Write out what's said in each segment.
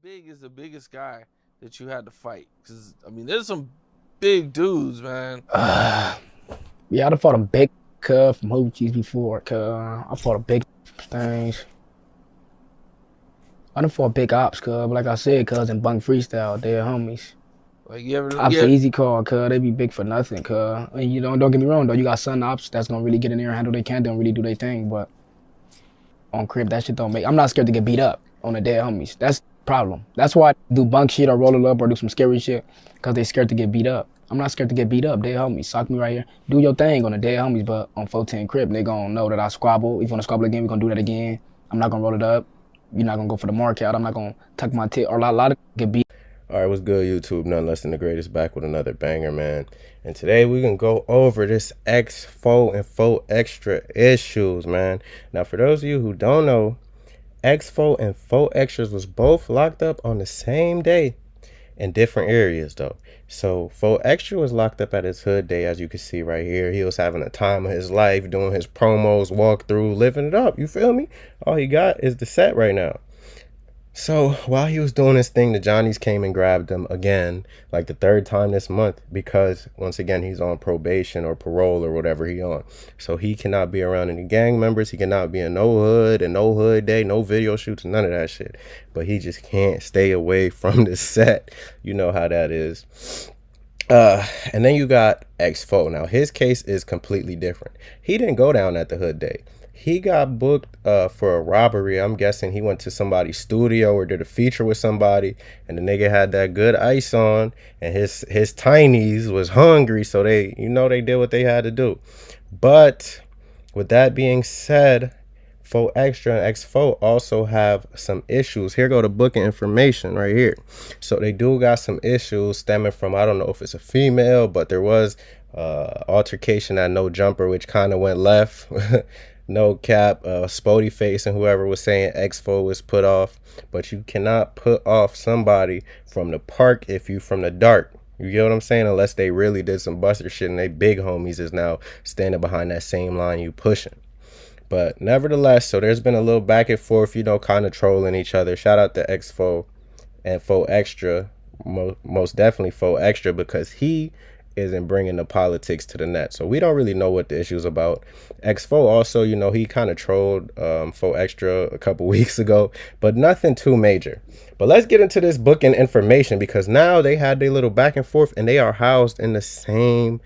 big is the biggest guy that you had to fight? Because I mean, there's some big dudes, man. Uh, yeah, I done fought a big cub from Hoochies before, cuz. I fought a big things. I done fought big ops, cuz. But like I said, cuz, in bunk freestyle, they're homies. Like you ever, Ops yeah, are easy call, cuz. They be big for nothing, cuz. And you don't get me wrong, though. You got some ops that's gonna really get in there and handle their can, don't really do their thing. But on crib, that shit don't make. I'm not scared to get beat up on the dead homies. That's the problem. That's why I do bunk shit or roll it up or do some scary shit, cuz they scared to get beat up. I'm not scared to get beat up. Dead homies. Sock me right here. Do your thing on the dead homies, but on 410 crib, they gonna know that I squabble. If you wanna squabble again, we gonna do that again. I'm not gonna roll it up. You're not gonna go for the mark out. I'm not gonna tuck my tit or a lot of get beat. All right, what's good, YouTube? None less than the greatest, back with another banger, man. And today we can go over this X4 and Faux extra issues, man. Now, for those of you who don't know, X4 and Faux extras was both locked up on the same day in different areas, though. So Faux extra was locked up at his hood day, as you can see right here. He was having a time of his life, doing his promos, walkthrough, living it up. You feel me? All he got is the set right now. So while he was doing his thing, the Johnnies came and grabbed him again, like the third time this month, because once again he's on probation or parole or whatever he on. So he cannot be around any gang members. He cannot be in no hood and no hood day, no video shoots, none of that shit. But he just can't stay away from the set. You know how that is. And then you got X4. Now his case is completely different. He didn't go down at the hood day. He got booked for a robbery. I'm guessing he went to somebody's studio or did a feature with somebody, and the nigga had that good ice on, and his tinies was hungry, so they did what they had to do. But with that being said, Faux Extra and X4 also have some issues. Here go the booking information right here. So they do got some issues stemming from, I don't know if it's a female, but there was altercation at No Jumper, which kind of went left. No cap, Spody Face and whoever was saying X4 was put off, but you cannot put off somebody from the park if you from the dark. You get what I'm saying? Unless they really did some buster shit and they big homies is now standing behind that same line you pushing. But nevertheless, so there's been a little back and forth, kind of trolling each other. Shout out to X4 and Faux Extra, most definitely Faux Extra, because he isn't bringing the politics to the net. So we don't really know what the issue is about. X4 also, he kind of trolled Faux Extra a couple weeks ago, but nothing too major. But let's get into this booking information, because now they had their little back and forth, and they are housed in the same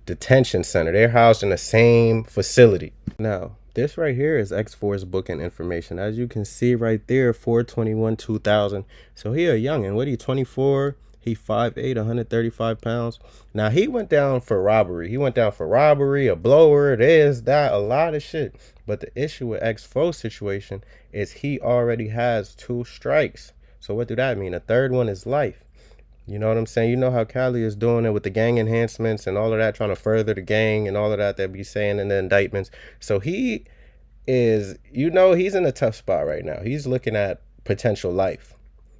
detention center. They're housed in the same facility. Now, this right here is X4's booking information. As you can see right there, 4/21/2000. So he a youngin'. What, he 24? He 5'8", 135 pounds. Now, he went down for robbery. He went down for robbery, a blower, this, that, a lot of shit. But the issue with X4's situation is he already has 2 strikes. So what do that mean? A third one is life. You know what I'm saying? You know how Cali is doing it with the gang enhancements and all of that, trying to further the gang and all of that they be saying in the indictments. So he is, he's in a tough spot right now. He's looking at potential life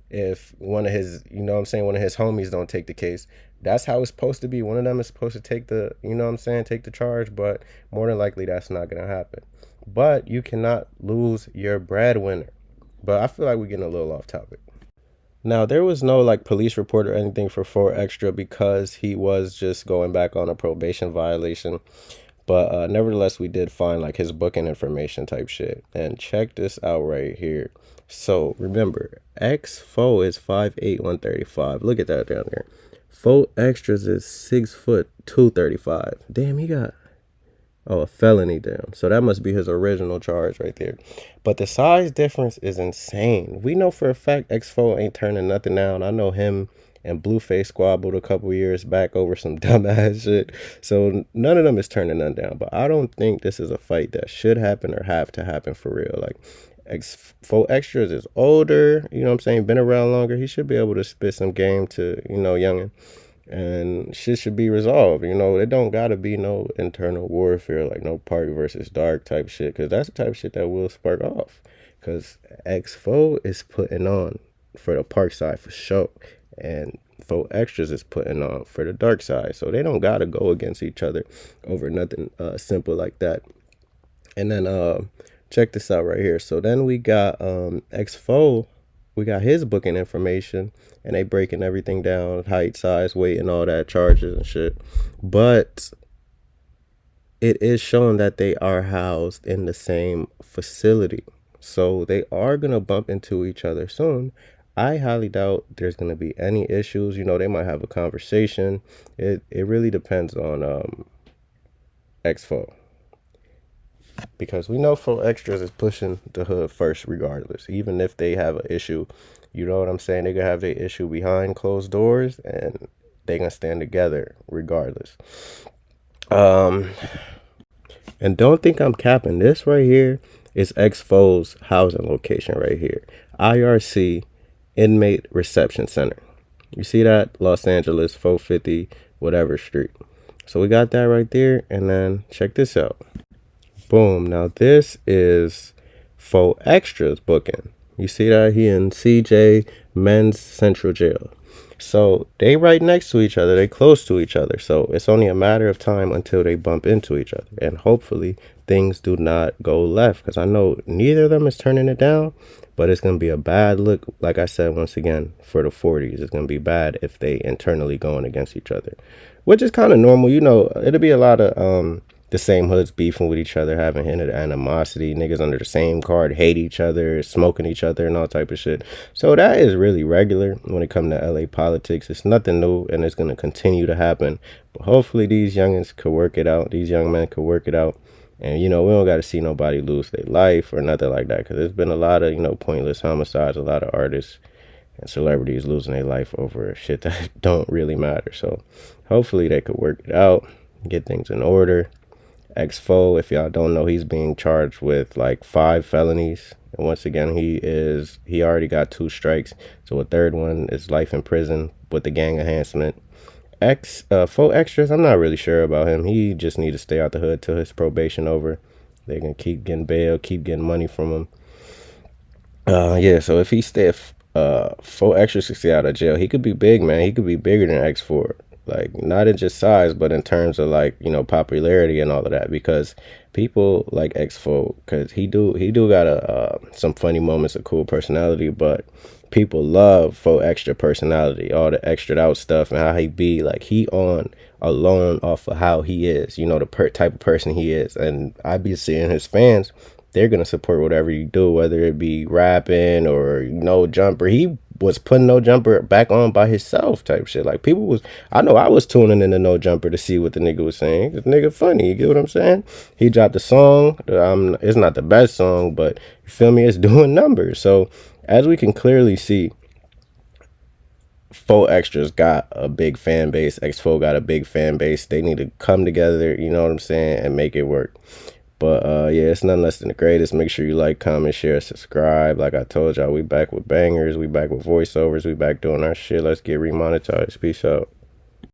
if one of his, one of his homies don't take the case. That's how it's supposed to be. One of them is supposed to take the, take the charge, but more than likely that's not going to happen. But you cannot lose your breadwinner. But I feel like we're getting a little off topic. Now, there was no police report or anything for Faux Extra because he was just going back on a probation violation. But nevertheless, we did find his booking information type shit. And check this out right here. So remember, X4 is 5'8", 135. Look at that down there. Faux Extras is 6 foot 235. Damn, he got a felony down. So that must be his original charge right there. But the size difference is insane. We know for a fact X4 ain't turning nothing down. I know him and Blueface squabbled a couple years back over some dumbass shit. So none of them is turning none down. But I don't think this is a fight that should happen or have to happen for real. X4 Extras is older, been around longer. He should be able to spit some game to, youngin'. And shit should be resolved. It don't gotta be no internal warfare, no park versus dark type shit, because that's the type of shit that will spark off. Because X4 is putting on for the park side for sure, and Faux Extras is putting on for the dark side. So they don't gotta go against each other over nothing simple like that. And then check this out right here. So then we got X4 we got his booking information, and they breaking everything down, height, size, weight, and all that, charges and shit. But it is shown that they are housed in the same facility. So they are going to bump into each other soon. I highly doubt there's going to be any issues. You know, they might have a conversation. It really depends on X4. Because we know Faux Extras is pushing the hood first regardless. Even if they have an issue, you know what I'm saying? They're going to have their issue behind closed doors, and they're going to stand together regardless. And don't think I'm capping. This right here is X4's housing location right here. IRC, Inmate Reception Center. You see that? Los Angeles, 450, whatever street. So we got that right there. And then check this out. Boom. Now this is Faux Extras booking. You see that? He in CJ Men's Central Jail. So they right next to each other. They close to each other. So it's only a matter of time until they bump into each other. And hopefully things do not go left. Because I know neither of them is turning it down. But it's going to be a bad look. Like I said, once again, for the 40s. It's going to be bad if they internally going against each other. Which is kind of normal. You know, it'll be a lot of the same hoods beefing with each other, having hinted animosity, niggas under the same card hate each other, smoking each other, and all type of shit. So that is really regular when it comes to LA politics. It's nothing new, and it's going to continue to happen. But hopefully these youngins could work it out. These young men could work it out. And, you know, we don't got to see nobody lose their life or nothing like that, because there's been a lot of, you know, pointless homicides, a lot of artists and celebrities losing their life over shit that don't really matter. So hopefully they could work it out, get things in order. X4, if y'all don't know, he's being charged with like 5 felonies. And once again, he already got 2 strikes. So a third one is life in prison with the gang enhancement. Faux Extras, I'm not really sure about him. He just need to stay out the hood till his probation over. They can keep getting bail, keep getting money from him. Yeah, so if he Faux Extras could stay out of jail, he could be big, man. He could be bigger than X4. Like, not in just size, but in terms of, like, you know, popularity and all of that, because people like X4, because he do got some funny moments, a cool personality, but people love Faux Extra personality, all the extra out stuff and how he be, like, he on alone off of how he is, you know, the type of person he is. And I be seeing his fans, they're gonna support whatever you do, whether it be rapping or no jumper. He was putting No Jumper back on by himself type shit. Like, people was, I know I was tuning into No Jumper to see what the nigga was saying. The nigga funny, you get what I'm saying? He dropped the song. It's not the best song, but you feel me? It's doing numbers. So as we can clearly see, Faux Extras got a big fan base. X4 got a big fan base. They need to come together, you know what I'm saying, and make it work. But yeah, it's nothing less than the greatest. Make sure you like, comment, share, subscribe. Like I told y'all, we back with bangers. We back with voiceovers. We back doing our shit. Let's get remonetized. Peace out.